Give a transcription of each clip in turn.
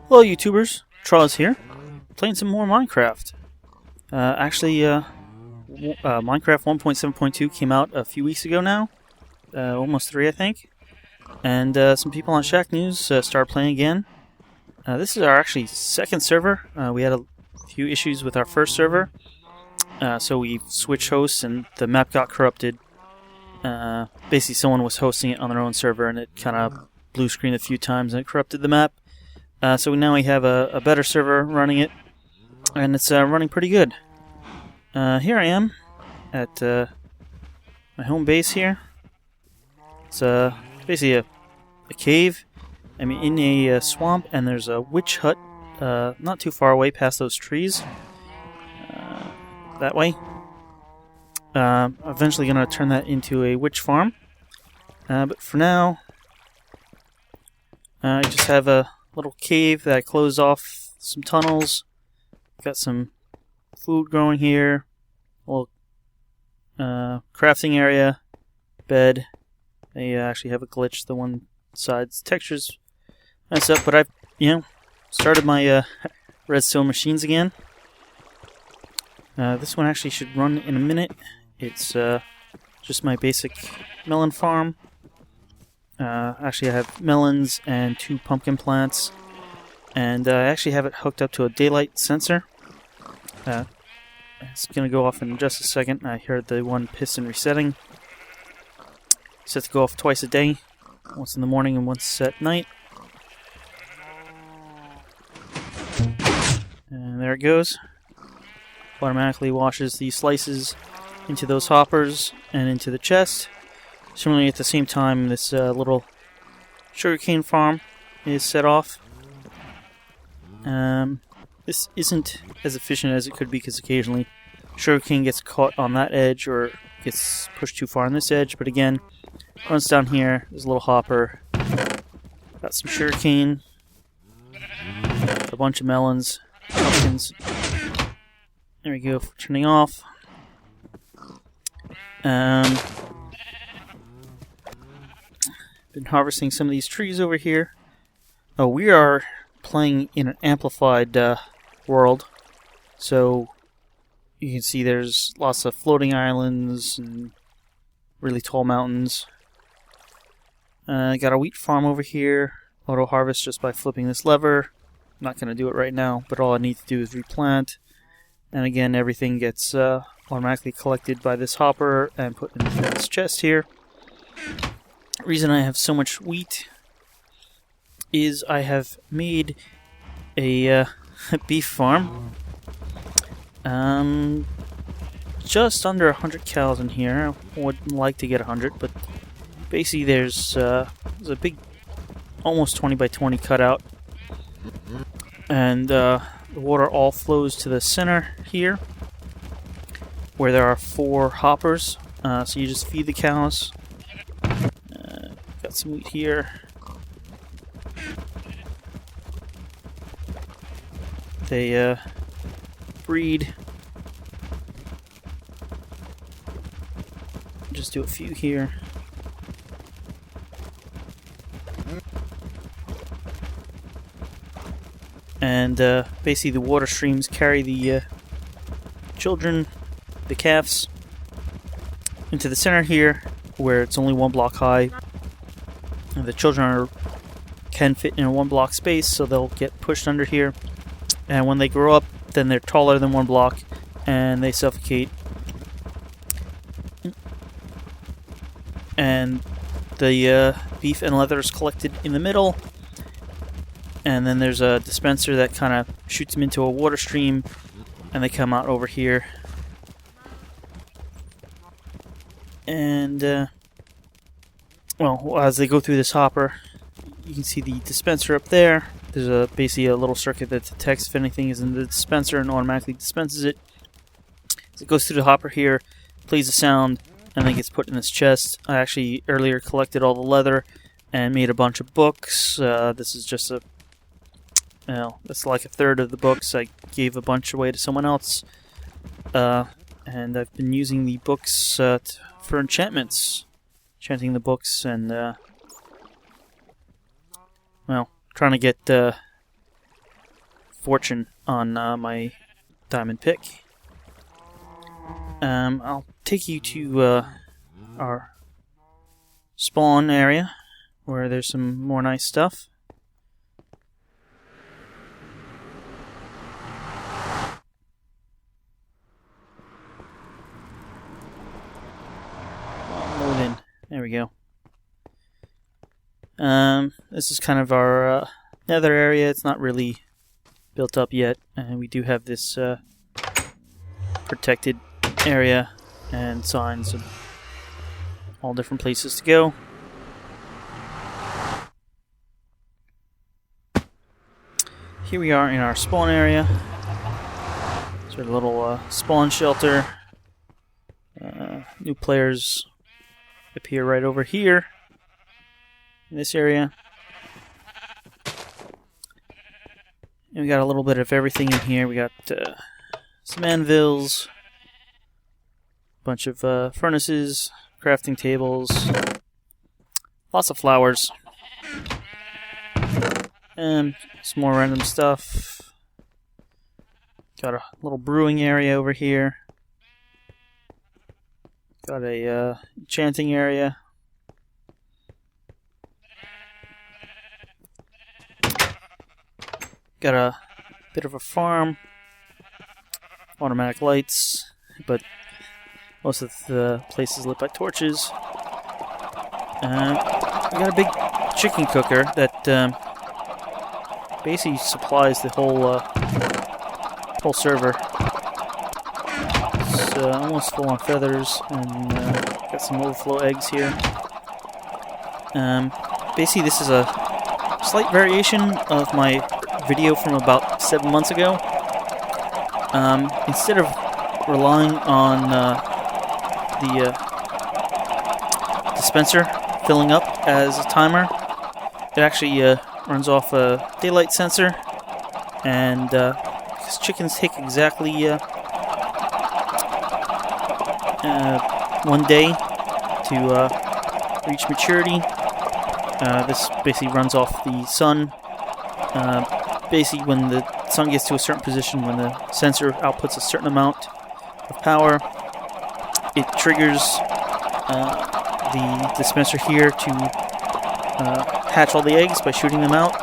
Hello YouTubers, Charles here, playing some more Minecraft. Minecraft 1.7.2 came out a few weeks ago now, almost 3 I think, and some people on Shack News started playing again. This is our actually second server. We had a few issues with our first server, so we switched hosts and the map got corrupted. Basically someone was hosting it on their own server and it kind of blue screened a few times and it corrupted the map. So now we have a better server running it, and it's running pretty good. Here I am at my home base here. It's basically a cave. I'm in a swamp, and there's a witch hut not too far away past those trees. That way. Eventually going to turn that into a witch farm. But for now, I just have a little cave that I closed off some tunnels. Got some food growing here. A little crafting area. Bed. They actually have a glitch. The one side's textures mess up, but I've, started my redstone machines again. This one actually should run in a minute. It's just my basic melon farm. Actually, I have melons and 2 pumpkin plants, and I actually have it hooked up to a daylight sensor. It's going to go off in just a second. I heard the one piston resetting. It's set to go off twice a day, once in the morning and once at night. And there it goes. Automatically washes the slices into those hoppers and into the chest. Similarly, at the same time, this little sugarcane farm is set off. This isn't as efficient as it could be because occasionally sugarcane gets caught on that edge or gets pushed too far on this edge. But again, runs down here. There's a little hopper. Got some sugarcane. A bunch of melons, pumpkins. There we go for turning off. Been harvesting some of these trees over here. Oh, we are playing in an amplified world, so you can see there's lots of floating islands and really tall mountains. Got a wheat farm over here. Auto harvest just by flipping this lever. I'm not going to do it right now, but all I need to do is replant. And again, everything gets automatically collected by this hopper and put into this chest here. The reason I have so much wheat is I have made a beef farm. Just under 100 cows in here. I would like to get 100, but basically there's a big, almost 20 by 20 cutout, and the water all flows to the center here, where there are 4 hoppers. So you just feed the cows. Got some wheat here. They breed. Just do a few here. And basically the water streams carry the children, the calves, into the center here, where it's only 1 block high. And the children can fit in a 1 block space, so they'll get pushed under here. And when they grow up, then they're taller than 1 block, and they suffocate. And the beef and leather is collected in the middle. And then there's a dispenser that kind of shoots them into a water stream, and they come out over here. And, well, as they go through this hopper, you can see the dispenser up there. There's basically a little circuit that detects if anything is in the dispenser and automatically dispenses it. So it goes through the hopper here, plays a sound, and then gets put in this chest. I actually earlier collected all the leather and made a bunch of books. This is just that's like a third of the books. I gave a bunch away to someone else. And I've been using the books for enchantments. Enchanting the books and, well, trying to get fortune on my diamond pick. I'll take you to our spawn area where there's some more nice stuff. Load in. There we go. This is kind of our nether area. It's not really built up yet, and we do have this protected area and signs of all different places to go. Here we are in our spawn area. It's our little spawn shelter. New players appear right over here in this area. And we got a little bit of everything in here. We got some anvils, a bunch of furnaces, crafting tables, lots of flowers, and some more random stuff. Got a little brewing area over here. Got a enchanting area. Got a bit of a farm. Automatic lights, but most of the place is lit by torches. We got a big chicken cooker that basically supplies the whole server. It's almost full on feathers, and got some overflow eggs here. Basically, this is a slight variation of my video from about 7 months ago. Instead of relying on the dispenser filling up as a timer, it actually runs off a daylight sensor, and because chickens take exactly 1 day to reach maturity, this basically runs off the sun. Basically, when the sun gets to a certain position, when the sensor outputs a certain amount of power, it triggers the dispenser here to hatch all the eggs by shooting them out.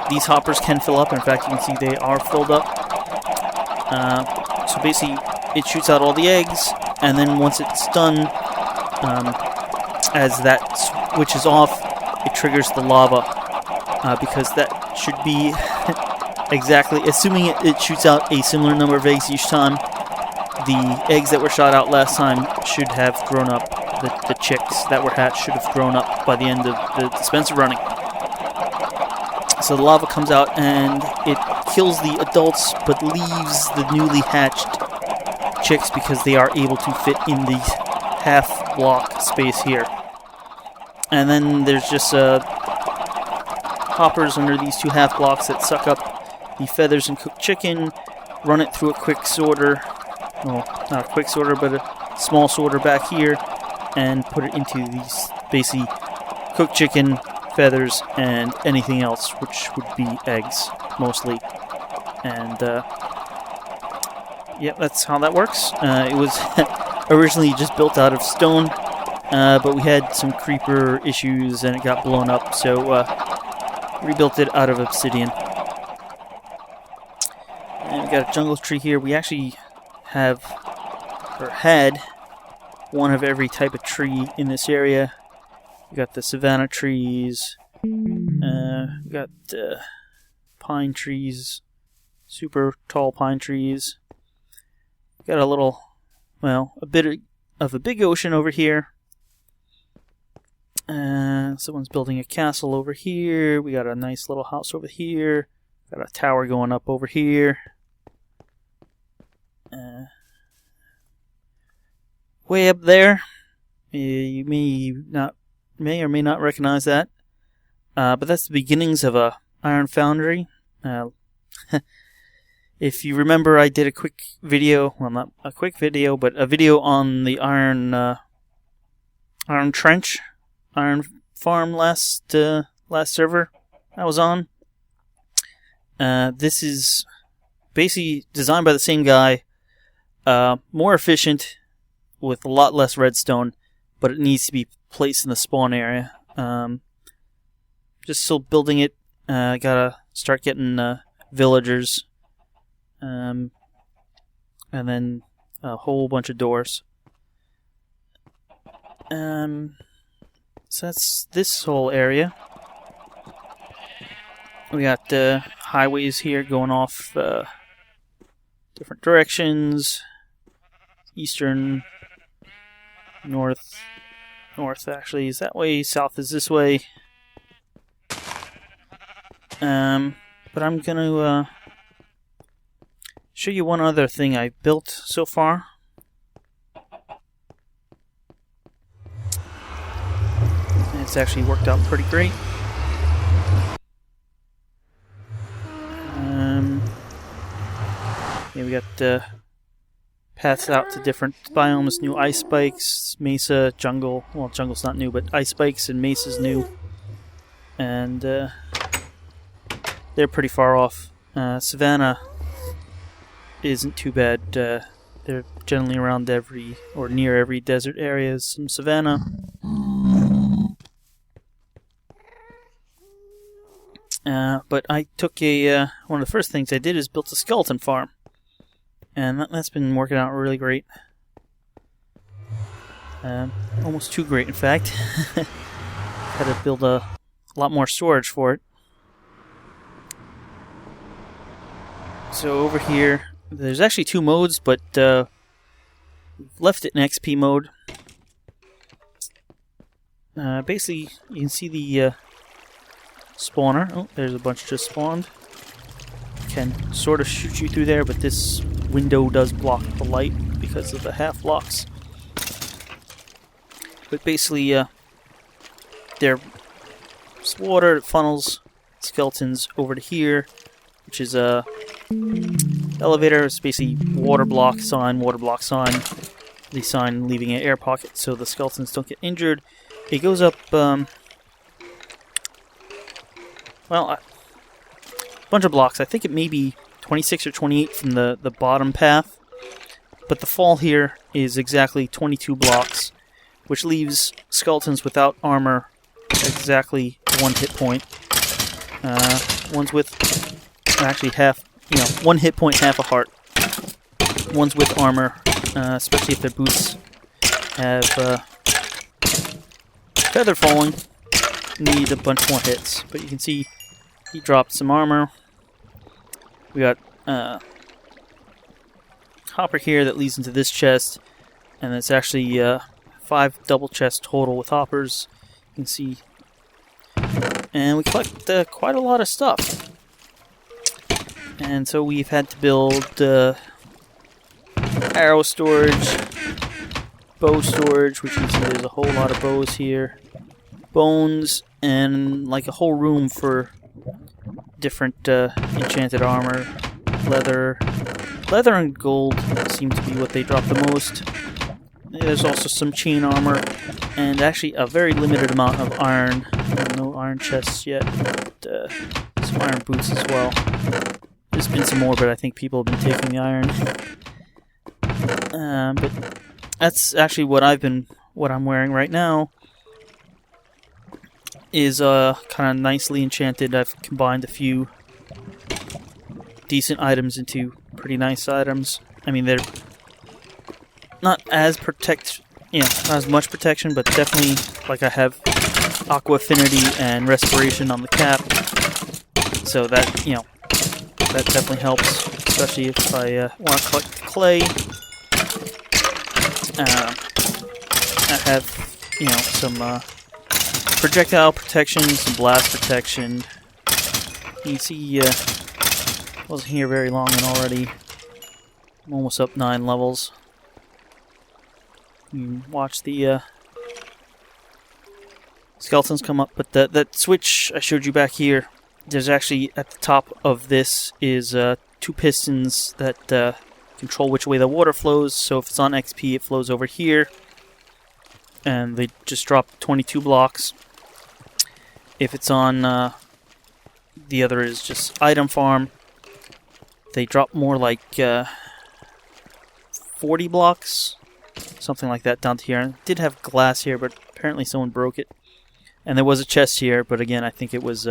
These hoppers can fill up. In fact, you can see they are filled up. So basically, it shoots out all the eggs, and then once it's done, as that switches off, it triggers the lava, because that should be exactly, assuming it shoots out a similar number of eggs each time, the eggs that were shot out last time should have grown up. The chicks that were hatched should have grown up by the end of the dispenser running. So the lava comes out and it kills the adults, but leaves the newly hatched chicks because they are able to fit in the half block space here. And then there's just hoppers under these two half blocks that suck up the feathers and cooked chicken, run it through a quick sorter, well, not a quick sorter, but a small sorter back here, and put it into these basically cooked chicken, feathers, and anything else, which would be eggs, mostly. And, yeah, that's how that works. It was originally just built out of stone, but we had some creeper issues and it got blown up, so rebuilt it out of obsidian. And we got a jungle tree here. We actually have, or had, one of every type of tree in this area. We got the savanna trees, we got pine trees, super tall pine trees. We got a little, well, a bit of a big ocean over here. Someone's building a castle over here. We got a nice little house over here. Got a tower going up over here. Way up there, you may or may not recognize that, but that's the beginnings of a iron foundry. If you remember, I did a quick video, well, not a quick video, but a video on the iron trench, iron farm last server I was on, This is basically designed by the same guy, more efficient with a lot less redstone, but it needs to be placed in the spawn area. Just still building it. Gotta start getting villagers, and then a whole bunch of doors. So that's this whole area. We got highways here going off different directions. Eastern, north actually is that way, south is this way. But I'm gonna show you one other thing I built so far. It's actually worked out pretty great. Yeah, we got paths out to different biomes, new ice spikes, mesa, jungle. Well, jungle's not new, but ice spikes and mesa's new. And they're pretty far off. Savannah isn't too bad. They're generally around every, or near every desert area is some savannah. But I took one of the first things I did is built a skeleton farm. And that's been working out really great. Almost too great, in fact. Had to build a lot more storage for it. So over here, there's actually two modes, but we've left it in XP mode. Basically, you can see the spawner. Oh, there's a bunch just spawned. Can sort of shoot you through there, but this window does block the light because of the half blocks. But basically, there's water that funnels skeletons over to here, which is a elevator. It's basically water block sign, the sign leaving an air pocket so the skeletons don't get injured. It goes up, well, a bunch of blocks. I think it may be 26 or 28 from the bottom path. But the fall here is exactly 22 blocks, which leaves skeletons without armor exactly 1 hit point. Ones with actually half, 1 hit point, half a heart. Ones with armor, especially if their boots have feather falling, need a bunch more hits. But you can see he dropped some armor. We got hopper here that leads into this chest, and it's actually 5 double chests total with hoppers. You can see, and we collect quite a lot of stuff. And so we've had to build arrow storage, bow storage, which you can see there's a whole lot of bows here, bones, and like a whole room for different enchanted armor. Leather and gold seem to be what they drop the most. There's also some chain armor, and actually a very limited amount of iron. No iron chests yet, but some iron boots as well. There's been some more, but I think people have been taking the iron. But that's actually what I'm wearing right now. Is kind of nicely enchanted. I've combined a few decent items into pretty nice items. I mean, they're not as not as much protection, but definitely, like, I have aqua affinity and respiration on the cap, so that that definitely helps, especially if I want to collect clay. I have some projectile protection, some blast protection. You can see wasn't here very long and already I'm almost up 9 levels. You can watch the skeletons come up, but that switch I showed you back here, there's actually at the top of this is 2 pistons that control which way the water flows. So if it's on XP, it flows over here, and they just drop 22 blocks. If it's on the other is just item farm. They drop more like 40 blocks, something like that, down to here. And it did have glass here, but apparently someone broke it. And there was a chest here, but again, I think it was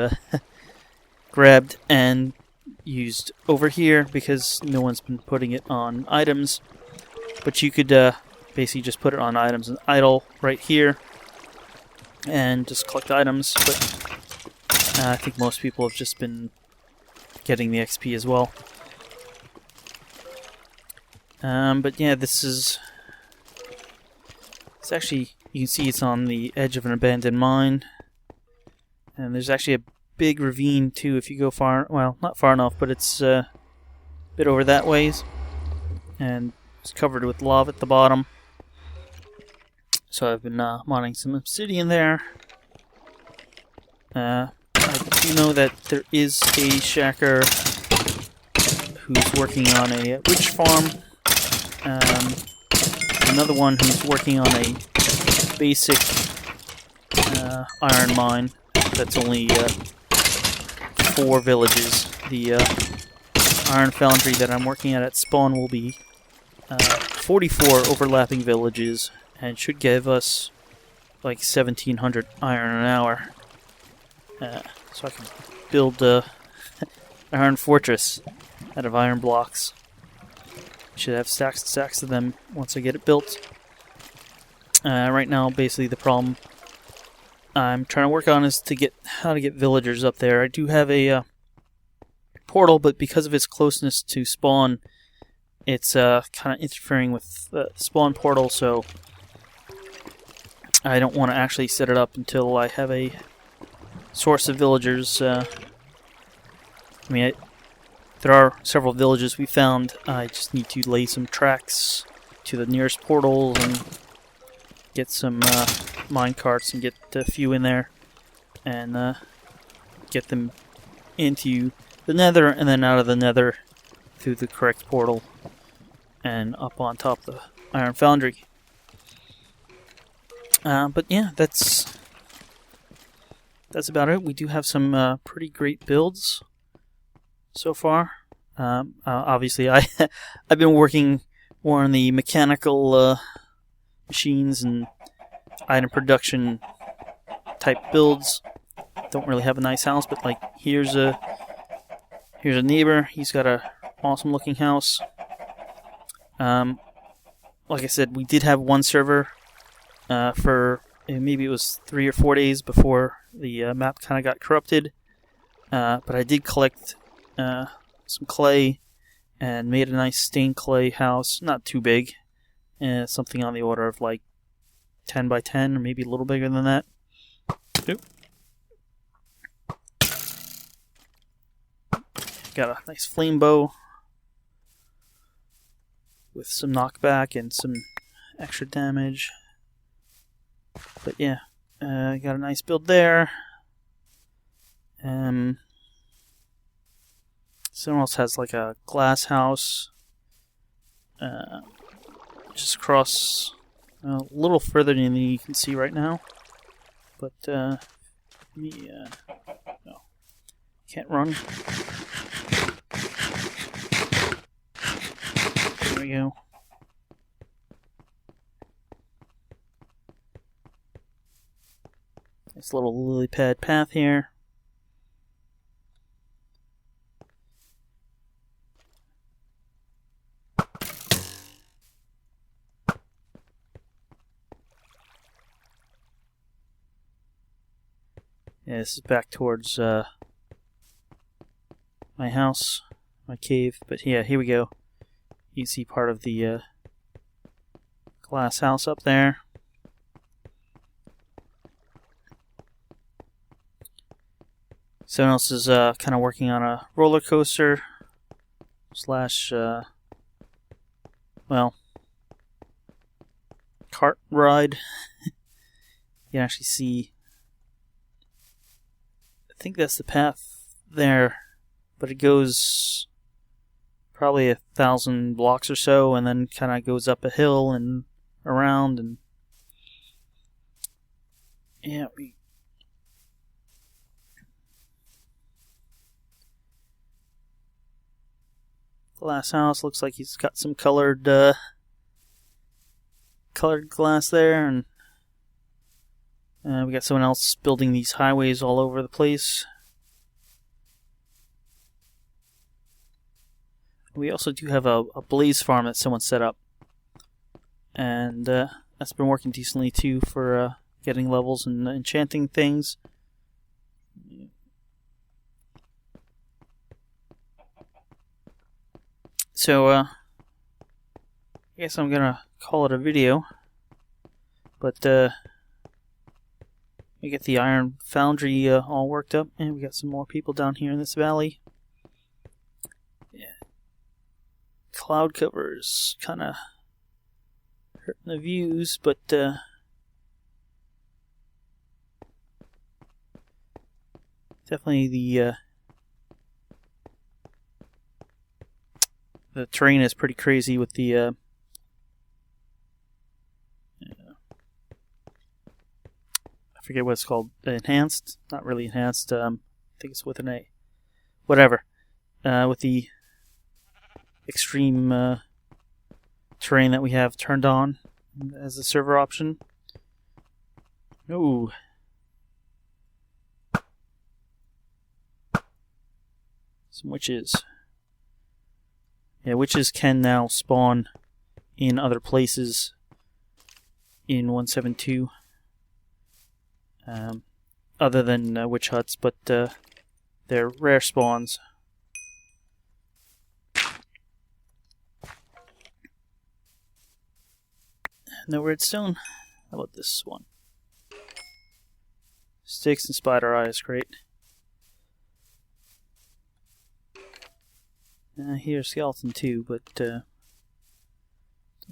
grabbed and used over here because no one's been putting it on items. But you could basically just put it on items and idle right here and just collect items. But I think most people have just been getting the XP as well. But yeah, this is... It's actually... You can see it's on the edge of an abandoned mine. And there's actually a big ravine too if you go far... Well, not far enough, but it's a bit over that ways. And it's covered with lava at the bottom. So I've been mining some obsidian there. I do know that there is a shacker who's working on a witch farm. Another one who's working on a basic iron mine that's only 4 villages. The iron foundry that I'm working at spawn will be 44 overlapping villages and should give us like 1,700 iron an hour. So I can build a iron fortress out of iron blocks. Should have stacks and stacks of them once I get it built. Right now, basically the problem I'm trying to work on is to get how to get villagers up there. I do have a portal, but because of its closeness to spawn, it's kind of interfering with the spawn portal, so I don't want to actually set it up until I have a source of villagers. There are several villages we found. I just need to lay some tracks to the nearest portals and get some mine carts and get a few in there and get them into the nether and then out of the nether through the correct portal and up on top of the iron foundry. But yeah, that's about it. We do have some pretty great builds so far. Obviously, I've been working more on the mechanical machines and item production type builds. Don't really have a nice house, but like here's a neighbor. He's got a awesome looking house. Like I said, we did have one server for maybe it was 3 or 4 days before the map kind of got corrupted. But I did collect some clay and made a nice stained clay house. Not too big. Something on the order of like 10 by 10 or maybe a little bigger than that. Oop. Got a nice flame bow with some knockback and some extra damage. But yeah, got a nice build there. Someone else has like a glass house just across a little further than you can see right now. But no, can't run. There we go. Nice little lily pad path here. Yeah, this is back towards my house, my cave. But yeah, here we go. You can see part of the glass house up there. Someone else is kind of working on a roller coaster slash, well, cart ride. You can actually see, I think that's the path there, but it goes probably 1,000 blocks or so and then kind of goes up a hill and around, and yeah, glass house. Looks like he's got some colored glass there, and we got someone else building these highways all over the place. We also do have a blaze farm that someone set up, and that's been working decently too for getting levels and enchanting things. So I guess I'm gonna call it a video, but we get the iron foundry all worked up, and we got some more people down here in this valley. Yeah. Cloud covers kind of hurting the views, but definitely the terrain is pretty crazy with the I forget what it's called, enhanced, not really enhanced, I think it's with an A, whatever, with the extreme terrain that we have turned on as a server option. Ooh. Some witches. Yeah, witches can now spawn in other places in 1.7.2. Other than witch huts, but they're rare spawns. No redstone. How about this one? Sticks and spider eyes, great. Here's skeleton too, but don't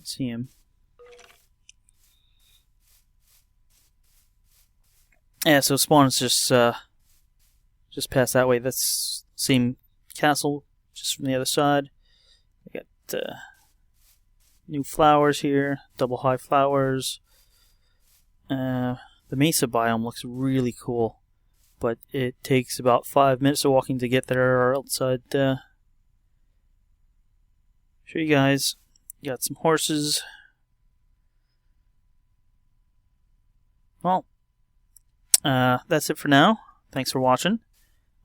see him. Yeah, so spawn is just past that way. That's same castle, just from the other side. We got new flowers here, double high flowers. The mesa biome looks really cool, but it takes about 5 minutes of walking to get there, or else I'd show you guys. Got some horses. Well, that's it for now. Thanks for watching.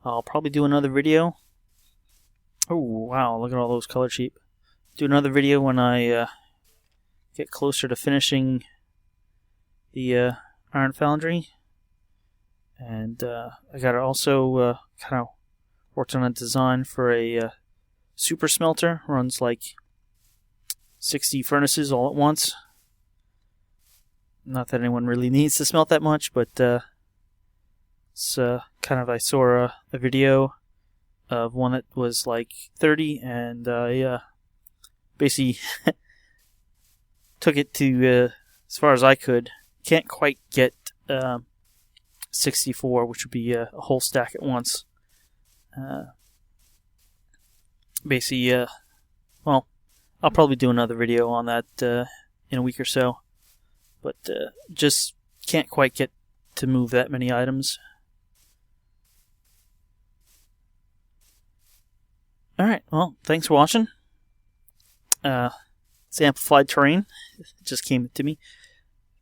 I'll probably do another video. Oh, wow, look at all those color sheep. Do another video when I get closer to finishing the iron foundry. And I got also kind of worked on a design for a super smelter. Runs like 60 furnaces all at once. Not that anyone really needs to smelt that much, but it's kind of, I saw a video of one that was like 30, and I basically took it to as far as I could. Can't quite get 64, which would be a whole stack at once. Basically, well, I'll probably do another video on that in a week or so, but just can't quite get to move that many items. Alright, well, thanks for watching. It's amplified terrain. It just came to me.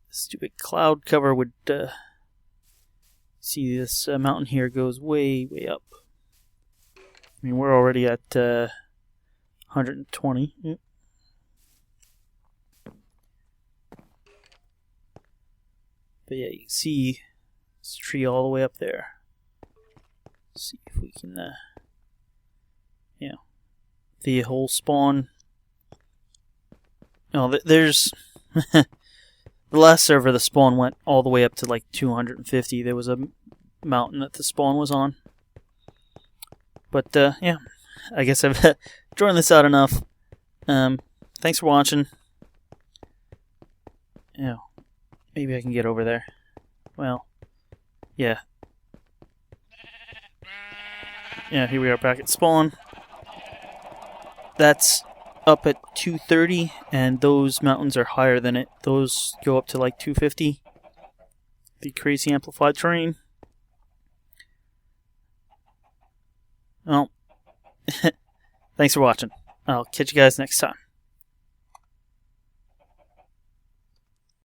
Stupid cloud cover would see this mountain here goes way, way up. I mean, we're already at 120. Yep. But yeah, you can see this tree all the way up there. Let's see if we can, the whole spawn. Oh, there's the last server, the spawn went all the way up to like 250. There was a mountain that the spawn was on. But yeah, I guess I've drawn this out enough. Thanks for watching. Yeah, maybe I can get over there. Well, yeah. Yeah, here we are back at spawn. That's up at 230, and those mountains are higher than it. Those go up to like 250. The crazy amplified terrain. Well, thanks for watching. I'll catch you guys next time.